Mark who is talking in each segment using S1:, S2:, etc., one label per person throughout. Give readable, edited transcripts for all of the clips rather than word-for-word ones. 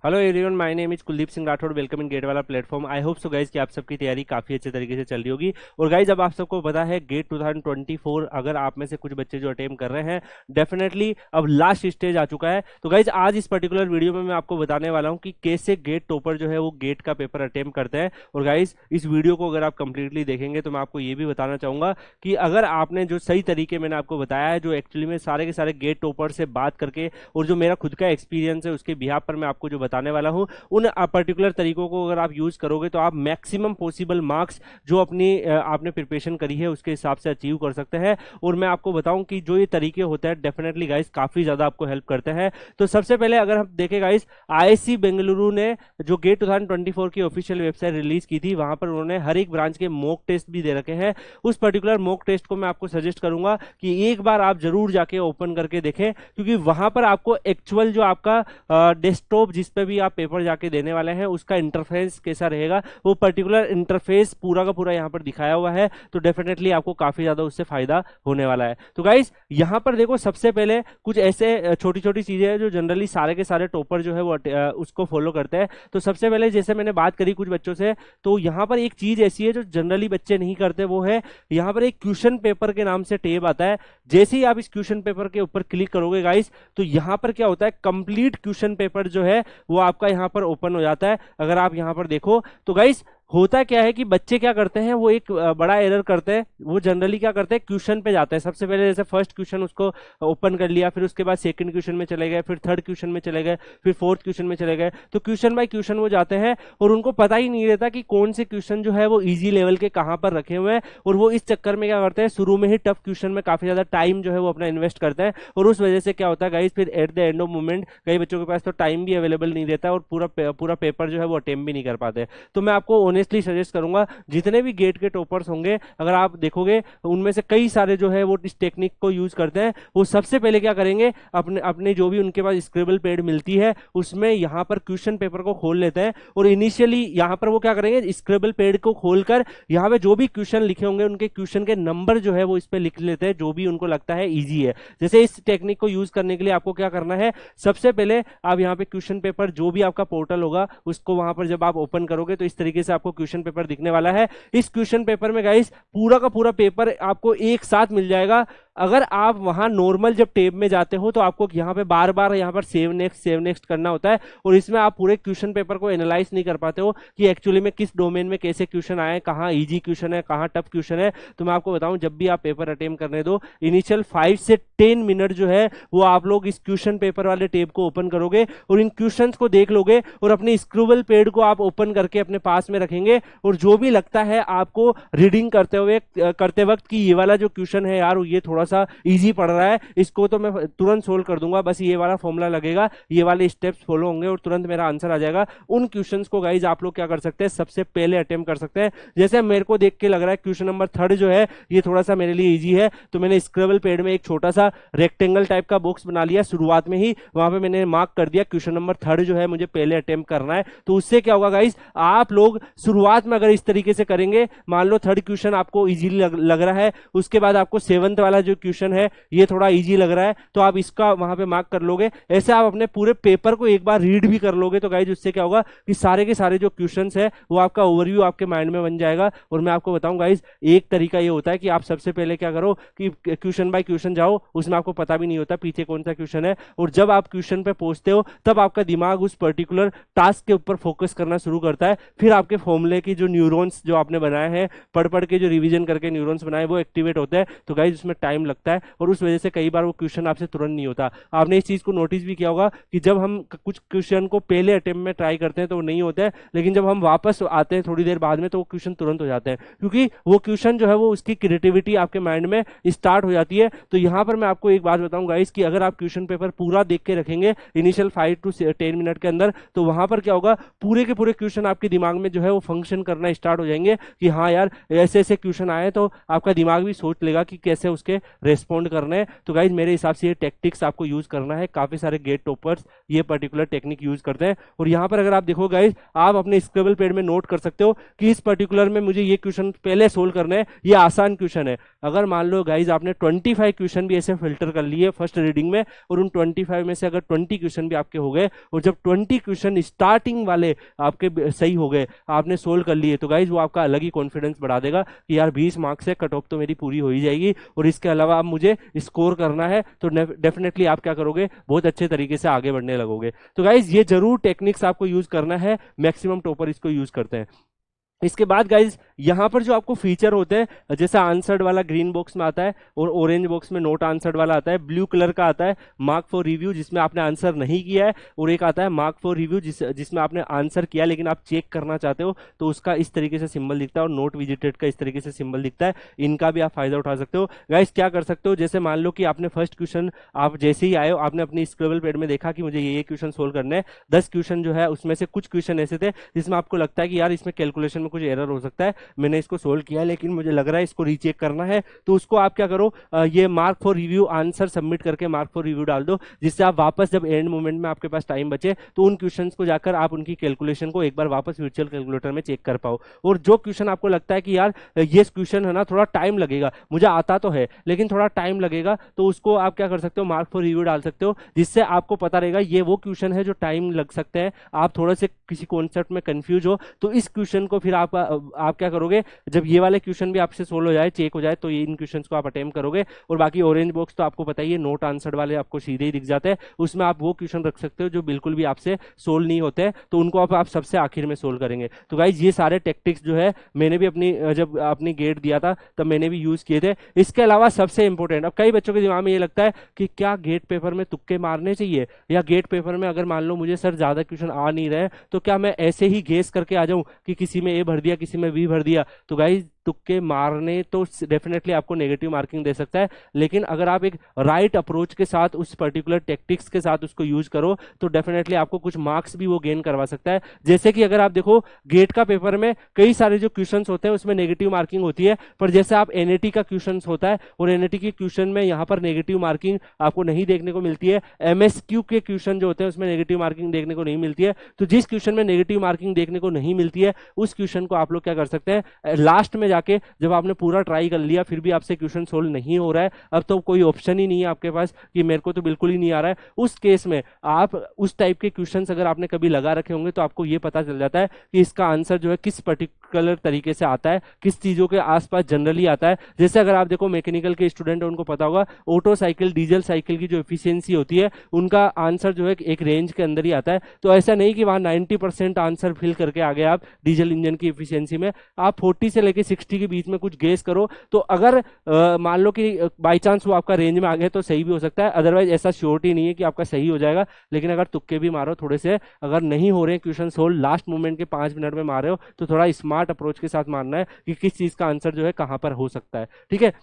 S1: Hello everyone, my name is Kuldeep Singh Rathore. Welcome in GATE वाला platform. I hope so guys कि आप सबकी तैयारी काफी अच्छे तरीके से चल रही होगी। और गाइज अब आप सबको पता है गेट 2024 अगर आप में से कुछ बच्चे जो अटेम्प्ट कर रहे हैं, डेफिनेटली अब लास्ट स्टेज आ चुका है। तो गाइज आज इस पर्टिकुलर वीडियो में मैं आपको बताने वाला हूं कि कैसे गेट टॉपर जो है वो गेट का पेपर अटेम्प्ट करते हैं। और गाइज इस वीडियो को अगर आप कंप्लीटली देखेंगे तो मैं आपको ये भी बताना चाहूंगा कि अगर आपने जो सही तरीके मैंने आपको बताया है, जो एक्चुअली में सारे के सारे गेट टॉपर से बात करके और जो मेरा खुद का एक्सपीरियंस है उसके बिहाफ पर मैं आपको जो बताने वाला हूं, उन पर्टिकुलर तरीकों को अगर आप यूज करोगे तो आप मैक्सिमम पॉसिबल मार्क्स जो अपनी आपने प्रिपरेशन करी है उसके हिसाब से अचीव कर सकते हैं। और मैं आपको बताऊं कि जो ये तरीके होते हैं डेफिनेटली गाइस काफी ज्यादा आपको हेल्प करते हैं। तो सबसे पहले अगर हम देखें गाइस, आईआईसी बेंगलुरु ने जो गेट 2024 की ऑफिशियल वेबसाइट रिलीज की थी, वहां पर उन्होंने हर एक ब्रांच के मॉक टेस्ट भी दे रखे हैं। उस पर्टिकुलर मॉक टेस्ट को मैं आपको सजेस्ट करूंगा कि एक बार आप जरूर जाके ओपन करके देखें, क्योंकि वहां पर आपको एक्चुअल जो आपका डेस्कटॉप जिस पे भी आप पेपर जाके देने वाले हैं उसका इंटरफेस कैसा रहेगा, वो पर्टिकुलर इंटरफेस पूरा का पूरा यहां पर दिखाया हुआ है। तो डेफिनेटली आपको काफी ज्यादा उससे फायदा होने वाला है। तो गाइस यहां पर देखो, सबसे पहले कुछ ऐसे छोटी छोटी चीजें हैं जो जनरली सारे के सारे टॉपर जो है वो उसको फॉलो करते हैं। तो सबसे पहले जैसे मैंने बात करी कुछ बच्चों से, तो यहां पर एक चीज ऐसी है जो जनरली बच्चे नहीं करते, वो है यहां पर एक क्वेश्चन पेपर के नाम से टैब आता है। जैसे ही आप इस क्वेश्चन पेपर के ऊपर क्लिक करोगे गाइस, तो यहां पर क्या होता है, कंप्लीट क्वेश्चन पेपर जो है वो आपका यहां पर ओपन हो जाता है। अगर आप यहां पर देखो तो गाइस होता क्या है कि बच्चे क्या करते हैं, वो एक बड़ा एरर करते हैं। वो जनरली क्या करते हैं, क्वेश्चन पे जाते हैं। सबसे पहले जैसे फर्स्ट क्वेश्चन उसको ओपन कर लिया, फिर उसके बाद सेकंड क्वेश्चन में चले गए, फिर थर्ड क्वेश्चन में चले गए, फिर फोर्थ क्वेश्चन में चले गए। तो क्वेश्चन बाय क्वेश्चन वो जाते हैं और उनको पता ही नहीं रहता कि कौन से क्वेश्चन जो है वो इजी लेवल के कहां पर रखे हुए हैं। और वो इस चक्कर में क्या करते हैं, शुरू में ही टफ क्वेश्चन में काफी ज्यादा टाइम जो है वो अपना इन्वेस्ट करते हैं। और उस वजह से क्या होता है गाइस, फिर at the end of moment कई बच्चों के पास तो टाइम भी अवेलेबल नहीं रहता और पूरा पेपर जो है वो अटेम्प्ट भी नहीं कर पाते। तो मैं आपको ऑनेस्टली सजेस्ट करूंगा, जितने भी गेट के टॉपर्स होंगे अगर आप देखोगे उनमें से कई सारे जो है वो इस टेक्निक को यूज करते हैं। वो सबसे पहले क्या करेंगे, अपने अपने जो भी उनके पास स्क्रिबल पैड मिलती है उसमें यहां पर क्वेश्चन पेपर को खोल लेते हैं। और इनिशियली यहां पर वो क्या करेंगे, स्क्रिबल पैड को खोलकर यहां पे जो भी क्वेश्चन लिखे होंगे उनके क्वेश्चन के नंबर जो है वो इस पे लिख लेते हैं, जो भी उनको लगता है इजी है। जैसे इस टेक्निक को यूज करने के लिए आपको क्या करना है, सबसे पहले आप यहाँ पे क्वेश्चन पेपर जो भी आपका पोर्टल होगा उसको वहां पर जब आप ओपन करोगे तो इस तरीके से आपको क्वेश्चन पेपर दिखने वाला है। इस क्वेश्चन पेपर में गाइस पूरा का पूरा पेपर आपको एक साथ मिल जाएगा। अगर आप वहां नॉर्मल जब टैब में जाते हो तो आपको यहाँ पे बार बार यहाँ पर सेव नेक्स्ट करना होता है, और इसमें आप पूरे क्वेश्चन पेपर को एनालाइज नहीं कर पाते हो कि एक्चुअली में किस डोमेन में कैसे क्वेश्चन आए, कहाँ इजी क्वेश्चन है, कहाँ टफ क्वेश्चन है। तो मैं आपको बताऊं, जब भी आप पेपर अटेम्प्ट करने दो, इनिशियल 5 से 10 मिनट जो है वो आप लोग इस क्वेश्चन पेपर वाले टैब को ओपन करोगे और इन क्वेश्चन को देख लोगे और अपने स्क्रिबल पैड को आप ओपन करके अपने पास में रखेंगे। और जो भी लगता है आपको रीडिंग करते वक्त कि ये वाला जो क्वेश्चन है यार ये थोड़ा सा इजी पड़ रहा है, इसको तो मैं तुरंत सोल्व कर दूंगा, बस ये वाला फॉर्मूला लगेगा, ये वाले स्टेप्स फॉलो होंगे और तुरंत मेरा आंसर आ जाएगा। उन क्वेश्चंस को गाइज आप लोग क्या कर सकते हैं, सबसे पहले अटेम्प्ट कर सकते हैं। जैसे मेरे को देख के लग रहा है क्वेश्चन नंबर 3 जो है ये थोड़ा सा मेरे लिए इजी है, तो मैंने स्क्रिबल पैड में एक छोटा सा रेक्टेंगल टाइप का बॉक्स बना लिया शुरुआत में ही, वहां पे मैंने मार्क कर दिया क्वेश्चन नंबर 3 जो है मुझे पहले अटेम्प्ट करना है। तो उससे क्या होगा गाइज, आप लोग शुरुआत में अगर इस तरीके से करेंगे, मान लो 3rd क्वेश्चन आपको इजी लग रहा है, उसके बाद आपको 7th वाला जो क्वेश्चन है ये थोड़ा इजी लग रहा है, तो आप इसका वहां पे मार्क कर लोगे। ऐसे आप अपने पूरे पेपर को एक बार रीड भी कर लोगे तो गाइज उससे क्या होगा कि सारे के सारे जो क्वेश्चंस है वो आपका ओवरव्यू आपके माइंड में बन जाएगा। और मैं आपको बताऊं गाइज, एक तरीका ये होता है कि आप सबसे पहले क्या करो कि क्वेश्चन बाय क्वेश्चन जाओ, उसमें आपको पता भी नहीं होता पीछे कौन सा क्वेश्चन है, और जब आप क्वेश्चन पे पहुंचते हो तब आपका दिमाग उस पर्टिकुलर टास्क के ऊपर फोकस करना शुरू करता है। फिर आपके फॉर्मूले की जो न्यूरॉन्स जो आपने बनाए हैं, पढ़ के जो रिवीजन करके न्यूरॉन्स बनाए वो एक्टिवेट होते हैं। तो गाइज उसमें टाइम लगता है और उस वजह से कई बार वो क्वेश्चन आपसे तुरंत नहीं होता। आपने इस चीज को नोटिस भी किया होगा कि जब हम कुछ क्वेश्चन को पहले अटेम्प्ट में ट्राई करते हैं तो वो नहीं होते हैं, लेकिन जब हम वापस आते हैं थोड़ी देर बाद में तो वो क्वेश्चन तुरंत हो जाते हैं, क्योंकि वो क्वेश्चन जो है वो उसकी क्रिएटिविटी आपके माइंड में स्टार्ट हो जाती है। तो यहां पर मैं आपको एक बात बताऊं गाइस कि अगर आप क्वेश्चन पेपर पूरा देख के रखेंगे इनिशियल 5 से 10 मिनट के अंदर, तो वहां पर क्या होगा, पूरे के पूरे क्वेश्चन आपके दिमाग में जो है वो फंक्शन करना स्टार्ट हो जाएंगे कि हाँ यार ऐसे ऐसे क्वेश्चन आए, तो आपका दिमाग भी सोच लेगा कि कैसे उसके रेस्पॉन्ड करना है। तो गाइज मेरे हिसाब से ये टेक्टिक्स आपको यूज करना है। काफी सारे गेट टॉपर्स ये पर्टिकुलर टेक्निक यूज करते हैं। और यहाँ पर अगर आप देखो गाइज, आप अपने स्क्रिबल पैड में नोट कर सकते हो कि इस पर्टिकुलर में मुझे ये क्वेश्चन पहले सोल्व करना है, ये आसान क्वेश्चन है। अगर मान लो गाइज आपने 25 क्वेश्चन भी ऐसे फिल्टर कर लिए फर्स्ट रीडिंग में, और उन 25 में से अगर 20 क्वेश्चन भी आपके हो गए, और जब 20 क्वेश्चन स्टार्टिंग वाले आपके सही हो गए, आपने सोल्व कर लिए, तो गाइज वो आपका अलग ही कॉन्फिडेंस बढ़ा देगा कि यार 20 मार्क्स से कट ऑफ तो मेरी पूरी हो ही जाएगी, और इसके अलावा अब मुझे स्कोर करना है। तो डेफिनेटली आप क्या करोगे, बहुत अच्छे तरीके से आगे बढ़ने लगोगे। तो गाइज ये जरूर टेक्निक्स आपको यूज करना है, मैक्सिमम टॉपर इसको यूज करते हैं। इसके बाद गाइज यहाँ पर जो आपको फीचर होते हैं, जैसे आंसर्ड वाला ग्रीन बॉक्स में आता है, और ऑरेंज बॉक्स में नोट आंसर्ड वाला आता है, ब्लू कलर का आता है मार्क फॉर रिव्यू जिसमें आपने आंसर नहीं किया है, और एक आता है मार्क फॉर रिव्यू जिसमें आपने आंसर किया लेकिन आप चेक करना चाहते हो, तो उसका इस तरीके से सिंबल दिखता है, और नोट विजिटेड का इस तरीके से सिंबल दिखता है। इनका भी आप फायदा उठा सकते हो। गाइज क्या कर सकते हो, जैसे मान लो कि आपने फर्स्ट क्वेश्चन, आप जैसे ही आए हो, आपने अपनी स्क्रिबल पैड में देखा कि मुझे ये क्वेश्चन सोल्व करने हैं, 10 क्वेश्चन जो है उसमें से कुछ क्वेश्चन ऐसे थे जिसमें आपको लगता है कि यार इसमें कैलकुलेशन में कुछ एरर हो सकता है, मैंने इसको सोल्व किया लेकिन मुझे लग रहा है इसको रीचेक करना है। तो उसको आप क्या करो, ये mark for review answer submit करके मार्क फॉर रिव्यू डाल दो, जिससे आप वापस जब एंड मोमेंट में आपके पास टाइम बचे तो उन क्वेश्चंस को जाकर आप उनकी कैलकुलेशन को एक बार वापस वर्चुअल कैलकुलेटर में चेक कर पाओ। और जो क्वेश्चन आपको लगता है कि यार ये क्वेश्चन है ना, थोड़ा टाइम लगेगा, मुझे आता तो है लेकिन थोड़ा टाइम लगेगा, तो उसको आप क्या कर सकते हो, मार्क फॉर रिव्यू डाल सकते हो, जिससे आपको पता रहेगा ये वो क्वेश्चन है जो टाइम लग सकते हैं, आप थोड़ा से किसी कॉन्सेप्ट में कंफ्यूज हो, तो इस क्वेश्चन को फिर आप क्या करोगे, जब ये वाले क्वेश्चन भी आपसे सोल्व हो जाए, चेक हो जाए, तो ये इन क्वेश्चंस को आप अटेम्प्ट करोगे। और बाकी ऑरेंज बॉक्स तो आपको पता ही है, नोट आंसर्ड वाले आपको सीधे ही दिख जाते हैं, उसमें आप वो क्वेश्चन रख सकते हो जो बिल्कुल भी आपसे सोल्व नहीं होते हैं, तो उनको आप सबसे आखिर में सोल्व करेंगे। तो गाइज ये सारे टेक्टिक्स जो है मैंने भी जब अपनी गेट दिया था तब मैंने भी यूज किए थे। इसके अलावा सबसे इंपॉर्टेंट, अब कई बच्चों के दिमाग में ये लगता है कि क्या गेट पेपर में तुक्के मारने चाहिए, या गेट पेपर में अगर मान लो मुझे सर ज्यादा क्वेश्चन आ नहीं रहे तो क्या मैं ऐसे ही गेस करके आ जाऊं कि किसी में ए भर दिया किसी में बी भर दिया। तो गाइज तुक्के मारने तो डेफिनेटली आपको नेगेटिव मार्किंग दे सकता है, लेकिन अगर आप एक राइट अप्रोच के साथ उस पर्टिकुलर टेक्टिक्स के साथ उसको यूज करो तो डेफिनेटली आपको कुछ मार्क्स भी वो गेन करवा सकता है। जैसे कि अगर आप देखो गेट का पेपर में कई सारे जो क्वेश्चंस होते हैं उसमें नेगेटिव मार्किंग होती है, पर जैसे आप एनएटी का क्वेश्चन होता है और एनएटी के क्वेश्चन में यहाँ पर नेगेटिव मार्किंग आपको नहीं देखने को मिलती है, एमएसक्यू के क्वेश्चन जो होते हैं उसमें नेगेटिव मार्किंग देखने को नहीं मिलती है। तो जिस क्वेश्चन में नेगेटिव मार्किंग देखने को नहीं मिलती है उस क्वेश्चन को आप लोग क्या कर सकते हैं, लास्ट में जाके जब आपने पूरा ट्राई कर लिया फिर भी आपसे क्वेश्चन सोल्व नहीं हो रहा है, अब तो कोई ऑप्शन ही नहीं है आपके पास कि मेरे को तो बिल्कुल ही नहीं आ रहा है, उस केस में आप उस टाइप के क्वेश्चंस अगर आपने कभी लगा रखे होंगे तो आपको ये पता चल जाता है कि इसका आंसर जो है किस पर्टिकुलर तरीके से आता है, किस चीजों के आसपास जनरली आता है। जैसे अगर आप देखो मैकेनिकल के स्टूडेंट है उनको पता होगा ऑटो साइकिल डीजल साइकिल की जो एफिशिएंसी होती है उनका आंसर जो है एक रेंज के अंदर ही आता है। तो ऐसा नहीं कि वहां 90% आंसर फिल करके आ गए आप डीजल इंजन की एफिशिएंसी में, आप 40 से लेके 60 के बीच में कुछ गेस करो। तो अगर मान लो कि बाई चांस वो आपका रेंज में आ गए तो सही भी हो सकता है, अदरवाइज ऐसा श्योरिटी नहीं है कि आपका सही हो जाएगा। लेकिन अगर तुक्के भी मारो थोड़े से, अगर नहीं हो रहे क्वेश्चन सोल्व लास्ट मोमेंट के 5 मिनट में मार रहे हो तो थोड़ा स्मार्ट अप्रोच के साथ मारना है कि किस चीज का आंसर जो है कहां पर हो सकता है। ठीक है,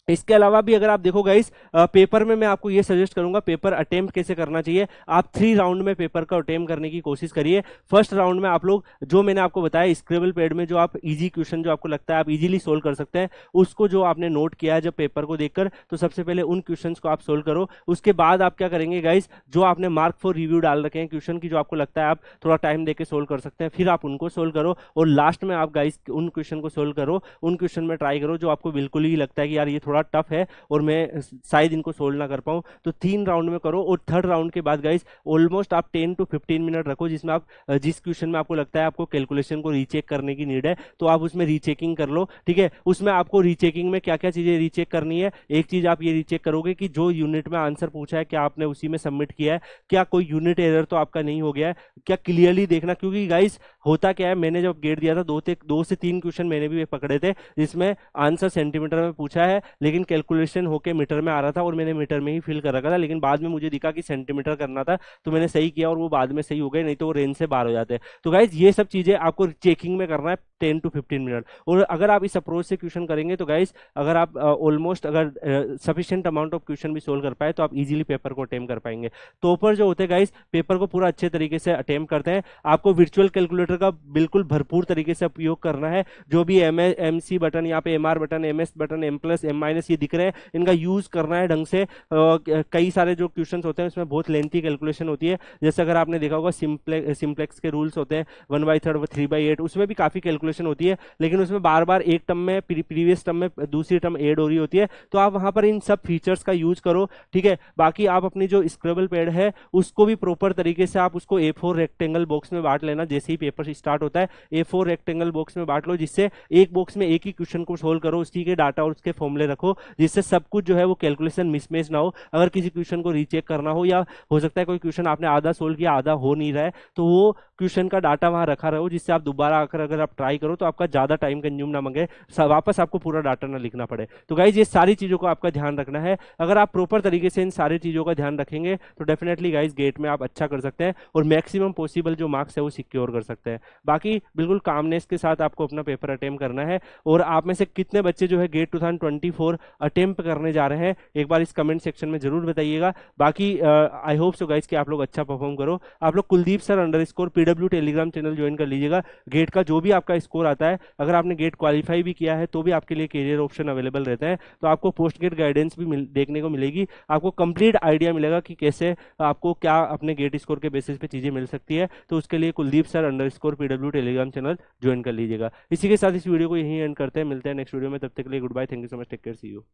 S1: इसके अलावा भी अगर आप देखो गाइस पेपर में मैं आपको ये सजेस्ट करूंगा पेपर अटेम्प्ट कैसे करना चाहिए। आप 3 राउंड में पेपर का अटेम्प्ट करने की कोशिश करिए। फर्स्ट राउंड में आप लोग जो मैंने आपको बताया स्क्रिबल पैड में जो आप इजी क्वेश्चन जो आपको लगता है आप इजीली सोल्व कर सकते हैं उसको जो आपने नोट किया है जब पेपर को देखकर, तो सबसे पहले उन क्वेश्चंस को आप सोल्व करो। उसके बाद आप क्या करेंगे गाइस, जो आपने मार्क फॉर रिव्यू डाल रखे हैं क्वेश्चन की जो आपको लगता है आप थोड़ा टाइम देके सोल्व कर सकते हैं, फिर आप उनको सोल्व करो और लास्ट में आप गाइस उन क्वेश्चन को सोल्व करो, उन क्वेश्चन में ट्राई करो जो आपको बिल्कुल ही लगता है कि यार ये थोड़ा टफ है और मैं शायद इनको सोल्व ना कर पाऊं। तो 3 राउंड में करो और थर्ड राउंड के बाद गाइस ऑलमोस्ट आप 10 to 15 मिनट रखो जिसमें आप जिस क्वेश्चन में आपको लगता है आपको कैलकुलेशन को रीचेक करने की नीड है तो आप उसमें रीचेकिंग कर लो। ठीक है, उसमें आपको रीचेकिंग में क्या क्या चीजें रीचेक करनी है, एक चीज आप ये रीचेक करोगे कि जो यूनिट में आंसर पूछा है क्या आपने उसी में सबमिट किया है, क्या कोई यूनिट एरर तो आपका नहीं हो गया है, क्या क्लियरली देखना। क्योंकि गाइस होता क्या है, मैंने जब गेट दिया था 2 से 3 क्वेश्चन मैंने भी पकड़े थे जिसमें आंसर सेंटीमीटर में पूछा है लेकिन कैलकुलेशन होके मीटर में आ रहा था और मैंने मीटर में ही फिल कर रखा था, लेकिन बाद में मुझे दिखा कि सेंटीमीटर करना था तो मैंने सही किया और वो बाद में सही हो गए, नहीं तो वो रेंज से बाहर हो जाते हैं। तो गाइज ये सब चीजें आपको चेकिंग में करना है 10 to 15 मिनट। और अगर आप इस अप्रोच से क्वेश्चन करेंगे तो गाइज अगर आप ऑलमोस्ट अगर सफिशिएंट अमाउंट ऑफ क्वेश्चन भी सोल्व कर पाए तो आप इजीली पेपर को अटेम्प्ट कर पाएंगे। टॉपर जो होते हैं गाइज पेपर को पूरा अच्छे तरीके से अटेम्प्ट करते हैं। आपको वर्चुअल कैलकुलेटर का बिल्कुल भरपूर तरीके से उपयोग करना है। जो भी एम सी बटन यहाँ पे MR button MS button M+ MI minus ये दिख रहे हैं, इनका यूज करना है ढंग से। कई सारे जो क्वेश्चंस होते हैं उसमें बहुत लेंथी कैलकुलेशन होती है, जैसे अगर आपने देखा होगा सिंप्लेक्स के रूल्स होते हैं 1/3 3/8, उसमें भी काफी कैलकुलेशन होती है, लेकिन उसमें बार बार एक टर्म में प्रीवियस टर्म में दूसरी टर्म ऐड हो रही होती है, तो आप वहां पर इन सब फीचर्स का यूज करो, ठीक है। बाकी आप अपनी जो स्क्रेबल पैड है उसको भी प्रॉपर तरीके से आप उसको A4 रेक्टेंगल बॉक्स में बांट लेना, जैसे ही पेपर स्टार्ट होता है A4 रेक्टेंगल बॉक्स में बांट लो, जिससे एक बॉक्स में एक ही क्वेश्चन को सोल्व करो, उसी के डाटा और उसके फॉर्मूले रखो, जिससे सब कुछ जो है वो कैलकुलेशन मिसमैच ना हो। अगर किसी क्वेश्चन को रीचेक करना हो, या हो सकता है कोई क्वेश्चन आपने आधा सोल्व किया आधा हो नहीं रहा है, तो वो क्वेश्चन का डाटा वहां रखा रहो, जिससे आप दोबारा आकर अगर आप ट्राई करो तो आपका ज्यादा टाइम कंज्यूम ना मांगे, वापस आपको पूरा डाटा ना लिखना पड़े। तो गाइज ये सारी चीजों को आपका ध्यान रखना है। अगर आप प्रॉपर तरीके से इन सारी चीजों का ध्यान रखेंगे तो डेफिनेटली गाइज गेट में आप अच्छा कर सकते हैं और मैक्सिमम पॉसिबल जो मार्क्स है वो सिक्योर कर सकते हैं। बाकी बिल्कुल कामनेस के साथ आपको अपना पेपर अटेम्प्ट करना है। और आप में से कितने बच्चे जो है गेट 2024 अटेम्प्ट करने जा रहे हैं, एक बार इस कमेंट सेक्शन में जरूर बताइएगा। बाकी आई होप सो गाइज कि आप लोग अच्छा परफॉर्म करो। आप लोग Kuldeep sir underscore PW Telegram channel join कर लीजिएगा। गेट का जो भी आपका स्कोर आता है, अगर आपने गेट क्वालिफाई भी किया है तो भी आपके लिए कैरियर ऑप्शन अवेलेबल रहते हैं, तो आपको पोस्ट गेट गाइडेंस भी देखने को मिलेगी। आपको कंप्लीट आइडिया मिलेगा कि कैसे आपको क्या अपने गेट स्कोर के बेसिस पे चीजें मिल सकती है। तो उसके लिए Kuldeep sir underscore PW Telegram channel join कर लीजिएगा। इसी के साथ इस वीडियो को यहीं एंड करते हैं, मिलते हैं नेक्स्ट वीडियो में, तब तक के लिए goodbye, thank you so much, take care, see you.